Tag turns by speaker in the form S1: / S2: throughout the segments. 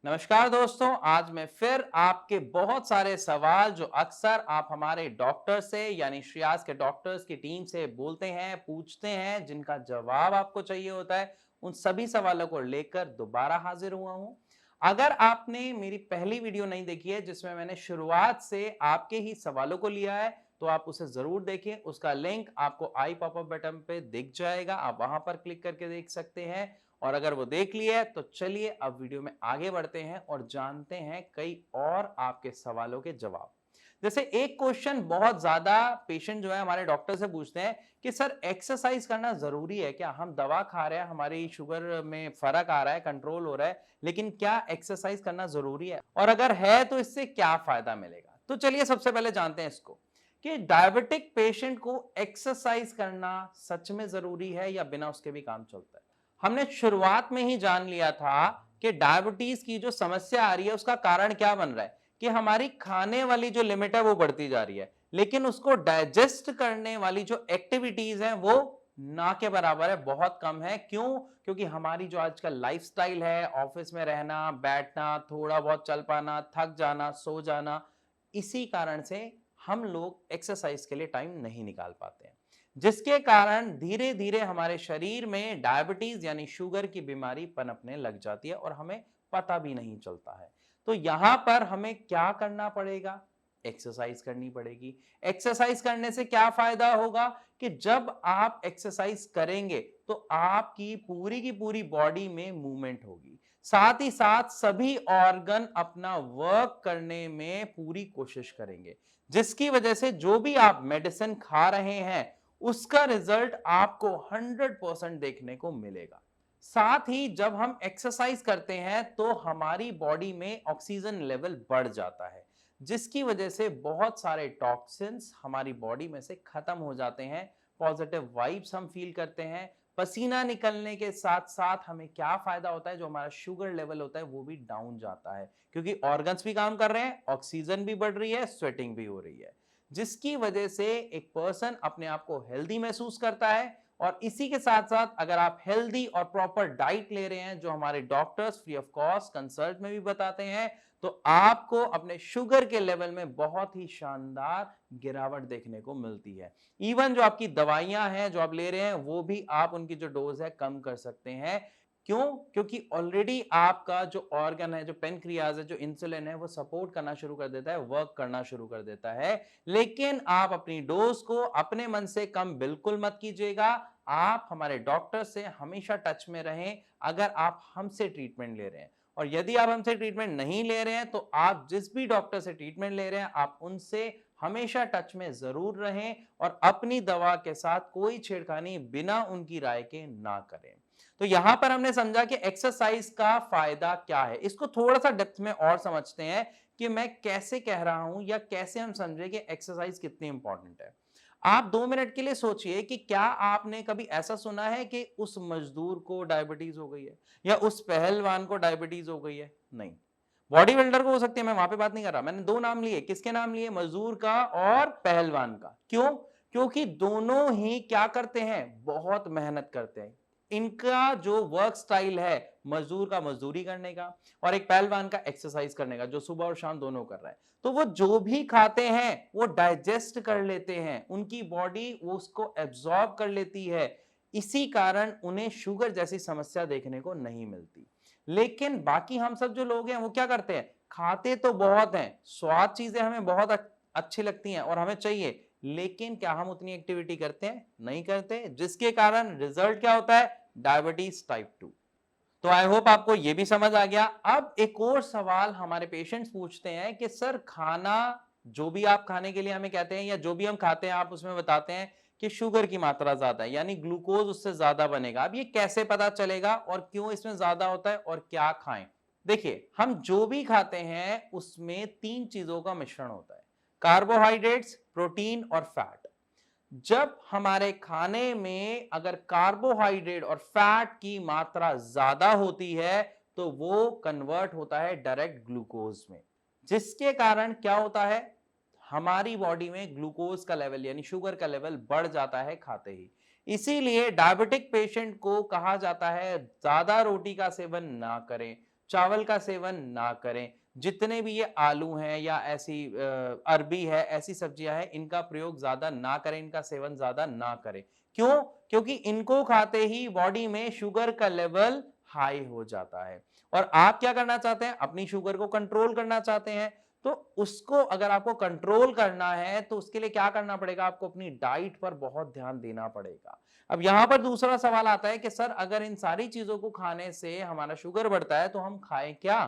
S1: नमस्कार दोस्तों, आज मैं फिर आपके बहुत सारे सवाल जो अक्सर आप हमारे डॉक्टर से यानी श्रेयास के डॉक्टर्स की टीम से बोलते हैं, पूछते हैं, जिनका जवाब आपको चाहिए होता है, उन सभी सवालों को लेकर दोबारा हाजिर हुआ हूं। अगर आपने मेरी पहली वीडियो नहीं देखी है जिसमें मैंने शुरुआत से आपके ही सवालों को लिया है, तो आप उसे जरूर देखें। उसका लिंक आपको आई पॉपअप बटन पे दिख जाएगा, आप वहां पर क्लिक करके देख सकते हैं। और अगर वो देख लिए है तो चलिए अब वीडियो में आगे बढ़ते हैं और जानते हैं कई और आपके सवालों के जवाब। जैसे एक क्वेश्चन बहुत ज्यादा पेशेंट जो है हमारे डॉक्टर से पूछते हैं कि सर एक्सरसाइज करना जरूरी है क्या? हम दवा खा रहे हैं, हमारी शुगर में फर्क आ रहा है, कंट्रोल हो रहा है, लेकिन क्या एक्सरसाइज करना जरूरी है? और अगर है तो इससे क्या फायदा मिलेगा? तो चलिए सबसे पहले जानते हैं इसको कि डायबिटिक पेशेंट को एक्सरसाइज करना सच में जरूरी है या बिना उसके भी काम चलता है। हमने शुरुआत में ही जान लिया था कि डायबिटीज की जो समस्या आ रही है उसका कारण क्या बन रहा है कि हमारी खाने वाली जो लिमिट है वो बढ़ती जा रही है, लेकिन उसको डाइजेस्ट करने वाली जो एक्टिविटीज हैं वो ना के बराबर है, बहुत कम है। क्यों? क्योंकि हमारी जो आजकल लाइफस्टाइल है, ऑफिस में रहना, बैठना, थोड़ा बहुत चल पाना, थक जाना, सो जाना, इसी कारण से हम लोग एक्सरसाइज के लिए टाइम नहीं निकाल पाते हैं, जिसके कारण धीरे धीरे हमारे शरीर में डायबिटीज यानी शुगर की बीमारी पनपने लग जाती है और हमें पता भी नहीं चलता है। तो यहां पर हमें क्या करना पड़ेगा? एक्सरसाइज करनी पड़ेगी। एक्सरसाइज करने से क्या फायदा होगा कि जब आप एक्सरसाइज करेंगे तो आपकी पूरी की पूरी बॉडी में मूवमेंट होगी, साथ ही साथ सभी ऑर्गन अपना वर्क करने में पूरी कोशिश करेंगे, जिसकी वजह से जो भी आप मेडिसिन खा रहे हैं उसका रिजल्ट आपको 100% देखने को मिलेगा। साथ ही जब हम एक्सरसाइज करते हैं तो हमारी बॉडी में ऑक्सीजन लेवल बढ़ जाता है, जिसकी वजह से बहुत सारे टॉक्सिन्स हमारी बॉडी में से खत्म हो जाते हैं, पॉजिटिव वाइब्स हम फील करते हैं। पसीना निकलने के साथ साथ हमें क्या फायदा होता है? जो हमारा शुगर लेवल होता है वो भी डाउन जाता है, क्योंकि ऑर्गन्स भी काम कर रहे हैं, ऑक्सीजन भी बढ़ रही है, स्वेटिंग भी हो रही है, जिसकी वजह से एक पर्सन अपने आप को हेल्दी महसूस करता है। और इसी के साथ साथ अगर आप हेल्दी और प्रॉपर डाइट ले रहे हैं, जो हमारे doctors free of cost consult में भी बताते हैं, तो आपको अपने शुगर के लेवल में बहुत ही शानदार गिरावट देखने को मिलती है। इवन जो आपकी दवाइयां हैं जो आप ले रहे हैं वो भी आप उनकी जो डोज है कम कर सकते हैं। क्यों? क्योंकि ऑलरेडी आपका जो ऑर्गन है, जो पेनक्रियाज है, जो इंसुलिन है, वो सपोर्ट करना शुरू कर देता है, वर्क करना शुरू कर देता है। लेकिन आप अपनी डोज को अपने मन से कम बिल्कुल मत कीजिएगा। आप हमारे डॉक्टर से हमेशा टच में रहें अगर आप हमसे ट्रीटमेंट ले रहे हैं। और यदि आप हमसे ट्रीटमेंट नहीं ले रहे हैं तो आप जिस भी डॉक्टर से ट्रीटमेंट ले रहे हैं आप उनसे हमेशा टच में जरूर रहें और अपनी दवा के साथ कोई छेड़खानी बिना उनकी राय के ना करें। तो यहां पर हमने समझा कि एक्सरसाइज का फायदा क्या है। इसको थोड़ा सा डेप्थ में और समझते हैं कि मैं कैसे कह रहा हूं या कैसे हम समझे कि एक्सरसाइज कितनी इंपॉर्टेंट है। आप 2 मिनट के लिए सोचिए कि क्या आपने कभी ऐसा सुना है कि उस मजदूर को डायबिटीज हो गई है या उस पहलवान को डायबिटीज हो गई है? नहीं। बॉडी बिल्डर को हो सकती है, मैं वहां पे बात नहीं कर रहा। मैंने दो नाम लिए, किसके नाम लिए? मजदूर का और पहलवान का। क्यों? क्योंकि दोनों ही क्या करते हैं? बहुत मेहनत करते हैं। इनका जो वर्क स्टाइल है, मजदूर का मजदूरी करने का और एक पहलवान का एक्सरसाइज करने का, जो सुबह और शाम दोनों कर रहा है, तो वो जो भी खाते हैं वो डाइजेस्ट कर लेते हैं, उनकी बॉडी वो उसको एब्जॉर्ब कर लेती है। इसी कारण उन्हें शुगर जैसी समस्या देखने को नहीं मिलती। लेकिन बाकी हम सब जो लोग हैं वो क्या करते हैं? खाते तो बहुत हैं, स्वाद चीजें हमें बहुत अच्छी लगती हैं और हमें चाहिए, लेकिन क्या हम उतनी एक्टिविटी करते हैं? नहीं करते, जिसके कारण रिजल्ट क्या होता है? Diabetes type 2। तो आई होप आपको यह भी समझ आ गया। अब एक और सवाल हमारे पेशेंट्स पूछते हैं कि सर खाना, जो भी आप खाने के लिए हमें कहते हैं या जो भी हम खाते हैं आप उसमें बताते हैं कि शुगर की मात्रा ज्यादा है, यानी ग्लूकोज उससे ज्यादा बनेगा। अब ये कैसे पता चलेगा और क्यों इसमें ज्यादा होता है और क्या खाएं? देखिए, हम जो भी खाते हैं उसमें तीन चीजों का मिश्रण होता है: कार्बोहाइड्रेट्स, प्रोटीन और फैट। जब हमारे खाने में अगर कार्बोहाइड्रेट और फैट की मात्रा ज्यादा होती है तो वो कन्वर्ट होता है डायरेक्ट ग्लूकोज में, जिसके कारण क्या होता है? हमारी बॉडी में ग्लूकोज का लेवल यानी शुगर का लेवल बढ़ जाता है खाते ही। इसीलिए डायबिटिक पेशेंट को कहा जाता है ज्यादा रोटी का सेवन ना करें, चावल का सेवन ना करें। जितने भी ये आलू हैं या ऐसी अरबी है, ऐसी सब्जियां हैं, इनका प्रयोग ज्यादा ना करें, इनका सेवन ज्यादा ना करें। क्यों? क्योंकि इनको खाते ही बॉडी में शुगर का लेवल हाई हो जाता है। और आप क्या करना चाहते हैं? अपनी शुगर को कंट्रोल करना चाहते हैं। तो उसको अगर आपको कंट्रोल करना है तो उसके लिए क्या करना पड़ेगा? आपको अपनी डाइट पर बहुत ध्यान देना पड़ेगा। अब यहां पर दूसरा सवाल आता है कि सर अगर इन सारी चीजों को खाने से हमारा शुगर बढ़ता है तो हम खाएं क्या?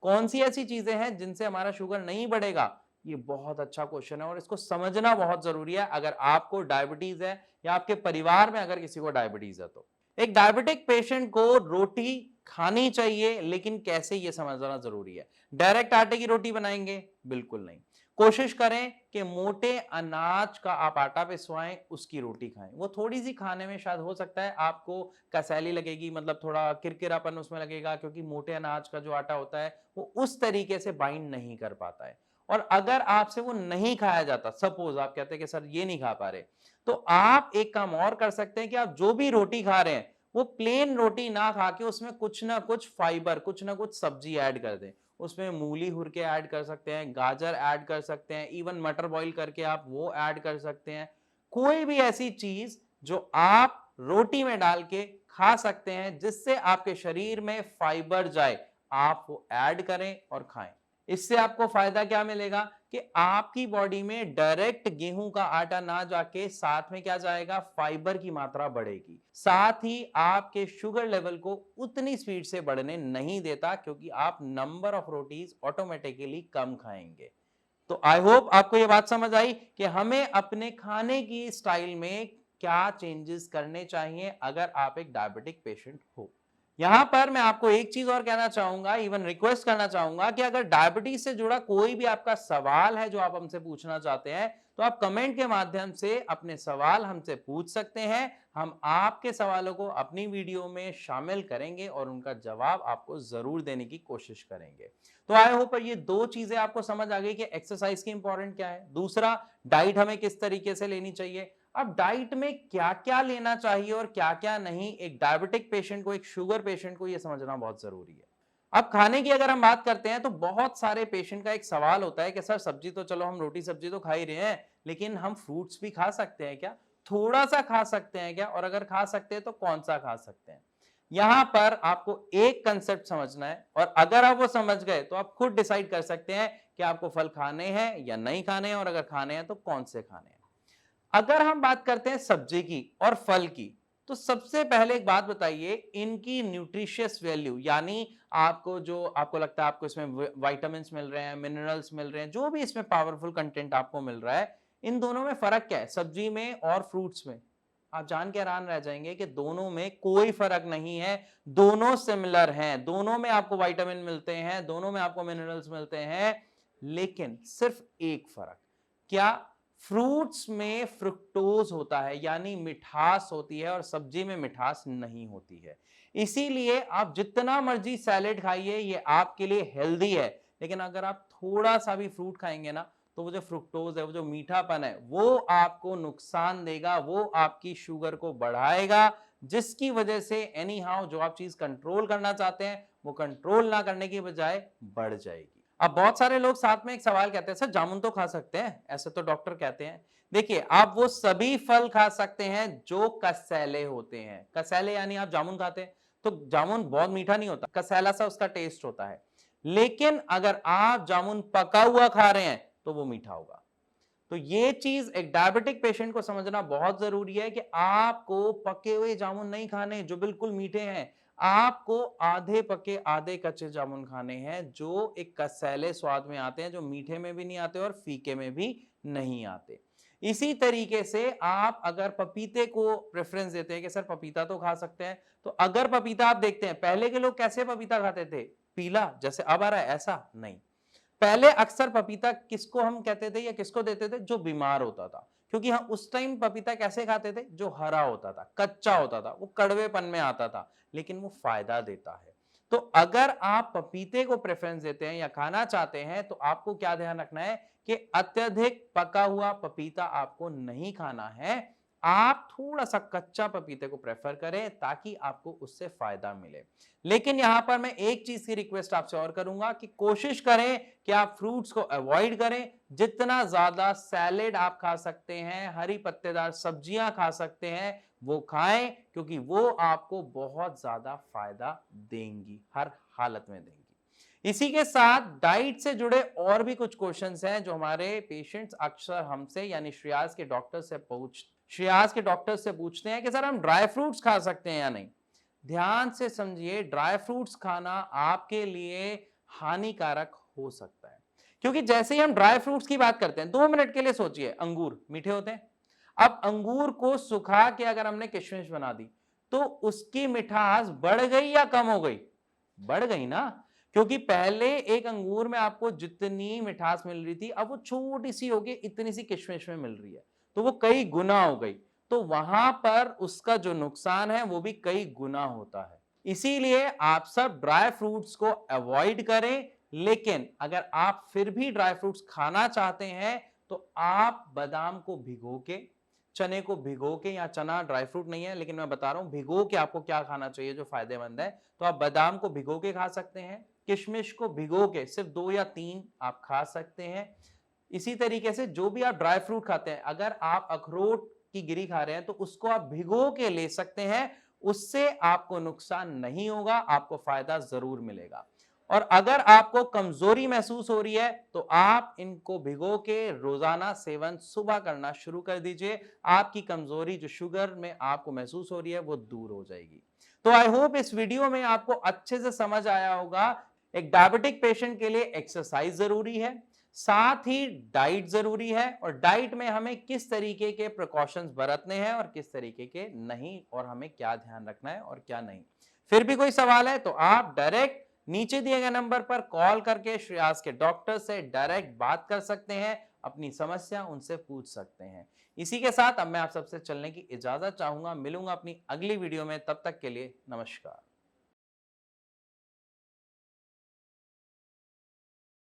S1: कौन सी ऐसी चीजें हैं जिनसे हमारा शुगर नहीं बढ़ेगा? ये बहुत अच्छा क्वेश्चन है और इसको समझना बहुत जरूरी है अगर आपको डायबिटीज है या आपके परिवार में अगर किसी को डायबिटीज है तो। एक डायबिटिक पेशेंट को रोटी खानी चाहिए, लेकिन कैसे ये समझना जरूरी है। डायरेक्ट आटे की रोटी बनाएंगे? बिल्कुल नहीं। कोशिश करें कि मोटे अनाज का आप आटा पिसवाएं, उसकी रोटी खाएं। वो थोड़ी सी खाने में शायद हो सकता है आपको कसैली लगेगी, मतलब थोड़ा किरकिरापन उसमें लगेगा, क्योंकि मोटे अनाज का जो आटा होता है वो उस तरीके से बाइंड नहीं कर पाता है। और अगर आपसे वो नहीं खाया जाता, सपोज आप कहते हैं कि सर ये नहीं खा पा रहे, तो आप एक काम और कर सकते हैं कि आप जो भी रोटी खा रहे हैं वो प्लेन रोटी ना खा के उसमें कुछ ना कुछ फाइबर, कुछ ना कुछ सब्जी ऐड कर दें। उसमें मूली हुर के ऐड कर सकते हैं, गाजर ऐड कर सकते हैं, इवन मटर बॉईल करके आप वो ऐड कर सकते हैं। कोई भी ऐसी चीज जो आप रोटी में डाल के खा सकते हैं जिससे आपके शरीर में फाइबर जाए, आप वो ऐड करें और खाएं। इससे आपको फायदा क्या मिलेगा कि आपकी बॉडी में डायरेक्ट गेहूं का आटा ना जाके साथ में क्या जाएगा? फाइबर की मात्रा बढ़ेगी। साथ ही आपके शुगर लेवल को उतनी स्पीड से बढ़ने नहीं देता, क्योंकि आप नंबर ऑफ रोटीज ऑटोमेटिकली कम खाएंगे। तो आई होप आपको यह बात समझ आई कि हमें अपने खाने की स्टाइल में क्या चेंजेस करने चाहिए अगर आप एक डायबिटिक पेशेंट हो। यहां पर मैं आपको एक चीज और कहना चाहूंगा, इवन रिक्वेस्ट करना चाहूंगा कि अगर डायबिटीज से जुड़ा कोई भी आपका सवाल है जो आप हमसे पूछना चाहते हैं, तो आप कमेंट के माध्यम से अपने सवाल हमसे पूछ सकते हैं। हम आपके सवालों को अपनी वीडियो में शामिल करेंगे और उनका जवाब आपको जरूर देने की कोशिश करेंगे। तो आई होप ये दो चीजें आपको समझ आ गई कि एक्सरसाइज की इंपॉर्टेंट क्या है, दूसरा डाइट हमें किस तरीके से लेनी चाहिए। अब डाइट में क्या क्या लेना चाहिए और क्या क्या नहीं, एक डायबिटिक पेशेंट को, एक शुगर पेशेंट को, यह समझना बहुत जरूरी है। अब खाने की अगर हम बात करते हैं तो बहुत सारे पेशेंट का एक सवाल होता है कि सर सब्जी तो चलो हम रोटी सब्जी तो खा ही रहे हैं, लेकिन हम फ्रूट्स भी खा सकते हैं क्या? थोड़ा सा खा सकते हैं क्या? और अगर खा सकते हैं तो कौन सा खा सकते हैं? यहां पर आपको एक कंसेप्ट समझना है, और अगर आप वो समझ गए तो आप खुद डिसाइड कर सकते हैं कि आपको फल खाने हैं या नहीं खाने हैं, और अगर खाने हैं तो कौन से खाने हैं। अगर हम बात करते हैं सब्जी की और फल की, तो सबसे पहले एक बात बताइए, इनकी न्यूट्रिशियस वैल्यू, यानी आपको जो आपको लगता है आपको इसमें विटामिन मिल रहे हैं, मिनरल्स मिल रहे हैं, जो भी इसमें पावरफुल कंटेंट आपको मिल रहा है, इन दोनों में फर्क क्या है, सब्जी में और फ्रूट्स में? आप जान के हैरान रह जाएंगे कि दोनों में कोई फर्क नहीं है। दोनों सिमिलर हैं, दोनों में आपको विटामिन मिलते हैं, दोनों में आपको मिनरल्स मिलते हैं, लेकिन सिर्फ एक फर्क क्या? फ्रूट्स में फ्रुक्टोज होता है, यानी मिठास होती है, और सब्जी में मिठास नहीं होती है। इसीलिए आप जितना मर्जी सैलेड खाइए, ये आपके लिए हेल्दी है, लेकिन अगर आप थोड़ा सा भी फ्रूट खाएंगे ना, तो वो जो फ्रुक्टोज है, वो जो मीठापन है, वो आपको नुकसान देगा, वो आपकी शुगर को बढ़ाएगा, जिसकी वजह से एनी हाउ जो आप चीज कंट्रोल करना चाहते हैं वो कंट्रोल ना करने की बजाय बढ़ जाएगी। अब बहुत सारे लोग साथ में एक सवाल कहते हैं, सर जामुन तो खा सकते हैं, ऐसे तो डॉक्टर कहते हैं। देखिए, आप वो सभी फल खा सकते हैं जो कसैले होते हैं। कसैले यानी आप जामुन खाते हैं तो जामुन बहुत मीठा नहीं होता, कसैला सा उसका टेस्ट होता है। लेकिन अगर आप जामुन पका हुआ खा रहे हैं तो वो मीठा होगा। तो ये चीज एक डायबिटिक पेशेंट को समझना बहुत जरूरी है कि आपको पके हुए जामुन नहीं खाने जो बिल्कुल मीठे हैं, आपको आधे पके आधे कच्चे जामुन खाने हैं जो एक कसैले स्वाद में आते हैं, जो मीठे में भी नहीं आते और फीके में भी नहीं आते। इसी तरीके से आप अगर पपीते को प्रेफरेंस देते हैं कि सर पपीता तो खा सकते हैं, तो अगर पपीता आप देखते हैं, पहले के लोग कैसे पपीता खाते थे? पीला जैसे अब आ रहा है, ऐसा नहीं। पहले अक्सर पपीता किसको हम कहते थे या किसको देते थे? जो बीमार होता था, क्योंकि हम उस टाइम पपीता कैसे खाते थे? जो हरा होता था, कच्चा होता था, वो कड़वेपन में आता था, लेकिन वो फायदा देता है। तो अगर आप पपीते को प्रेफरेंस देते हैं या खाना चाहते हैं, तो आपको क्या ध्यान रखना है कि अत्यधिक पका हुआ पपीता आपको नहीं खाना है। आप थोड़ा सा कच्चा पपीते को प्रेफर करें ताकि आपको उससे फायदा मिले। लेकिन यहां पर मैं एक चीज की रिक्वेस्ट आपसे और करूंगा कि कोशिश करें कि आप फ्रूट्स को अवॉइड करें। जितना ज्यादा सैलेड आप खा सकते हैं, हरी पत्तेदार सब्जियां खा सकते हैं, वो खाएं, क्योंकि वो आपको बहुत ज्यादा फायदा देंगी, हर हालत में देंगी। इसी के साथ डाइट से जुड़े और भी कुछ क्वेश्चंस हैं जो हमारे पेशेंट्स अक्सर हमसे यानी श्रेयास के डॉक्टर से पूछते हैं कि सर हम ड्राई फ्रूट्स खा सकते हैं या नहीं। ध्यान से समझिए, ड्राई फ्रूट्स खाना आपके लिए हानिकारक हो सकता है, क्योंकि जैसे ही हम ड्राई फ्रूट्स की बात करते हैं, 2 मिनट के लिए सोचिए, अंगूर मीठे होते हैं। अब अंगूर को सुखा के अगर हमने किशमिश बना दी तो उसकी मिठास बढ़ गई या कम हो गई? बढ़ गई ना, क्योंकि पहले एक अंगूर में आपको जितनी मिठास मिल रही थी, अब वो छोटी सी होगी, इतनी सी किशमिश में मिल रही है, तो वो कई गुना हो गई। तो वहां पर उसका जो नुकसान है वो भी कई गुना होता है। इसीलिए आप सब ड्राई फ्रूट्स को अवॉइड करें। लेकिन अगर आप फिर भी ड्राई फ्रूट्स खाना चाहते हैं तो आप बादाम को भिगो के, चने को भिगो के, या चना ड्राई फ्रूट नहीं है लेकिन मैं बता रहा हूं भिगो के आपको क्या खाना चाहिए जो फायदेमंद है, तो आप बादाम को भिगो के खा सकते हैं, किशमिश को भिगो के सिर्फ 2 या 3 आप खा सकते हैं। इसी तरीके से जो भी आप ड्राई फ्रूट खाते हैं, अगर आप अखरोट की गिरी खा रहे हैं तो उसको आप भिगो के ले सकते हैं, उससे आपको नुकसान नहीं होगा, आपको फायदा जरूर मिलेगा। और अगर आपको कमजोरी महसूस हो रही है तो आप इनको भिगो के रोजाना सेवन सुबह करना शुरू कर दीजिए। आपकी कमजोरी जो शुगर में आपको महसूस हो रही है वो दूर हो जाएगी। तो आई होप इस वीडियो में आपको अच्छे से समझ आया होगा। एक डायबिटिक पेशेंट के लिए एक्सरसाइज जरूरी है, साथ ही डाइट जरूरी है, और डाइट में हमें किस तरीके के प्रिकॉशंस बरतने हैं और किस तरीके के नहीं, और हमें क्या ध्यान रखना है और क्या नहीं। फिर भी कोई सवाल है तो आप डायरेक्ट नीचे दिए गए नंबर पर कॉल करके श्रेयास के डॉक्टर से डायरेक्ट बात कर सकते हैं, अपनी समस्या उनसे पूछ सकते हैं। इसी के साथ अब मैं आप सबसे चलने की इजाजत चाहूंगा। मिलूंगा अपनी अगली वीडियो में, तब तक के लिए नमस्कार।